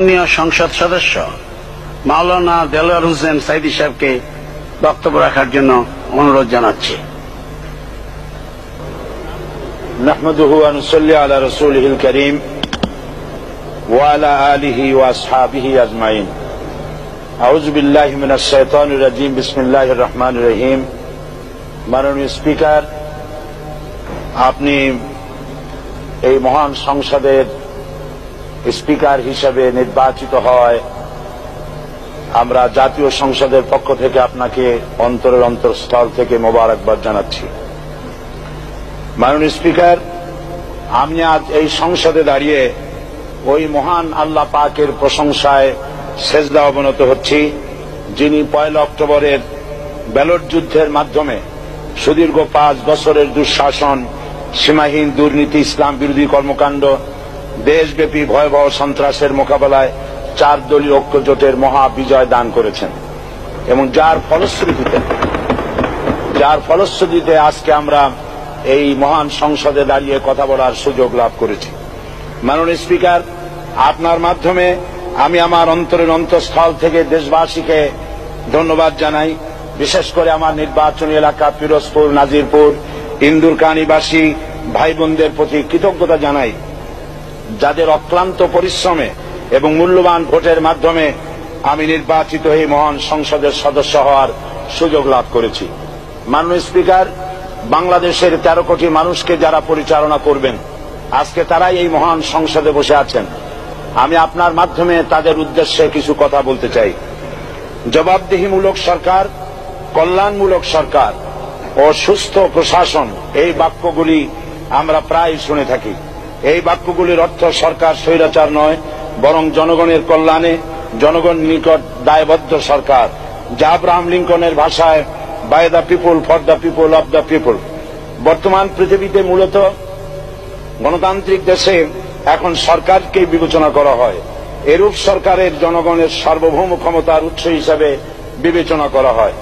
সংসদ সদস্য মাওলানা দেলোয়ার হোসেন সাইদি সাহেবকে বক্তব্য রাখার জন্য অনুরোধ জানাচ্ছি। নাহমাদুহু ওয়া নুসাল্লি আলা রাসূলিহিল কারীম ওয়া আলা আলিহি ওয়া আসহাবিহি আজমাইন। আউযু বিল্লাহি মিনাশ শাইতানির রাজীম। বিসমিল্লাহির রহমানির রহিম। মাননীয় স্পিকার, আপনি এই মহান সংসদের স্পিকার হিসেবে নির্বাচিত হয় আমরা জাতীয় সংসদের পক্ষ থেকে আপনাকে অন্তরের অন্তঃস্থল থেকে মোবারকবাদ জানাচ্ছি। মাননীয় স্পিকার, আমি আজ এই সংসদে দাঁড়িয়ে ওই মহান আল্লাহ পাকের প্রশংসায় সেজদা অবনত হচ্ছি, যিনি 1 অক্টোবরের ব্যালট যুদ্ধের মাধ্যমে সুদীর্ঘ 5 বছরের দুঃশাসন, সীমাহীন দুর্নীতি, ইসলাম বিরোধী কর্মকাণ্ড, দেশব্যাপী ভয়াবহ সন্ত্রাসের মোকাবেলায় 4 দলীয় ঐক্য জোটের মহা বিজয় দান করেছেন এবং যার ফলশ্রুতিতে আজকে আমরা এই মহান সংসদে দাঁড়িয়ে কথা বলার সুযোগ লাভ করেছি। মাননীয় স্পিকার, আপনার মাধ্যমে আমি আমার অন্তরের অন্তঃস্থল থেকে দেশবাসীকে ধন্যবাদ জানাই। বিশেষ করে আমার নির্বাচনী এলাকা পিরোজপুর, নাজিরপুর, ইন্দুরকানীবাসী ভাই বোনদের প্রতি কৃতজ্ঞতা জানাই, যাদের অক্লান্ত পরিশ্রমে এবং মূল্যবান ভোটের মাধ্যমে আমি নির্বাচিত এই মহান সংসদের সদস্য হওয়ার সুযোগ লাভ করেছি। মাননীয় স্পিকার, বাংলাদেশের 13 কোটি মানুষকে যারা পরিচালনা করবেন আজকে তারাই এই মহান সংসদে বসে আছেন। আমি আপনার মাধ্যমে তাদের উদ্দেশ্যে কিছু কথা বলতে চাই। জবাবদিহিমূলক সরকার, কল্যাণমূলক সরকার ও সুস্থ প্রশাসন, এই বাক্যগুলি আমরা প্রায় শুনে থাকি। এই বাক্যগুলির অর্থ সরকার স্বৈরাচার নয়, বরং জনগণের কল্যাণে জনগণ নিকট দায়বদ্ধ সরকার, যা আব্রাহাম লিঙ্কনের ভাষায় by the people, for the people, of the people. বর্তমান পৃথিবীতে মূলত গণতান্ত্রিক দেশে এখন সরকারকে বিবেচনা করা হয়। এরূপ সরকারের জনগণের সার্বভৌম ক্ষমতার উৎস হিসাবে বিবেচনা করা হয়,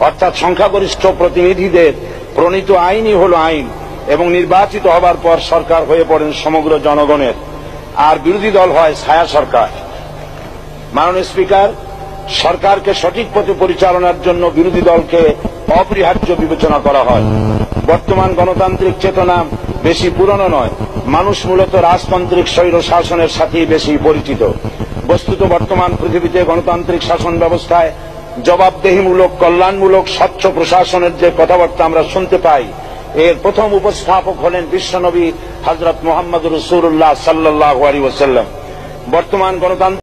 অর্থাৎ সংখ্যাগরিষ্ঠ প্রতিনিধিদের প্রণীত আইনই হল আইন এবং নির্বাচিত হবার পর সরকার হয়ে পড়েন সমগ্র জনগণের, আর বিরোধী দল হয় ছায়া সরকার। মাননীয় স্পিকার, সরকারকে সঠিক পথে পরিচালনার জন্য বিরোধী দলকে অপরিহার্য বিবেচনা করা হয়। বর্তমান গণতান্ত্রিক চেতনা বেশি পুরনো নয়, মানুষ মূলত রাজতান্ত্রিক স্বৈর শাসনের সাথেই বেশি পরিচিত। বস্তুত বর্তমান পৃথিবীতে গণতান্ত্রিক শাসন ব্যবস্থায় জবাবদিহিমূলক, কল্যাণমূলক, স্বচ্ছ প্রশাসনের যে কথাবার্তা আমরা শুনতে পাই, এর প্রথম উপস্থাপক হলেন বিশ্বনবী হযরত মুহাম্মদ রাসূলুল্লাহ সাল্লাল্লাহু আলাইহি ওয়াসাল্লাম। বর্তমান গণতান্ত্রিক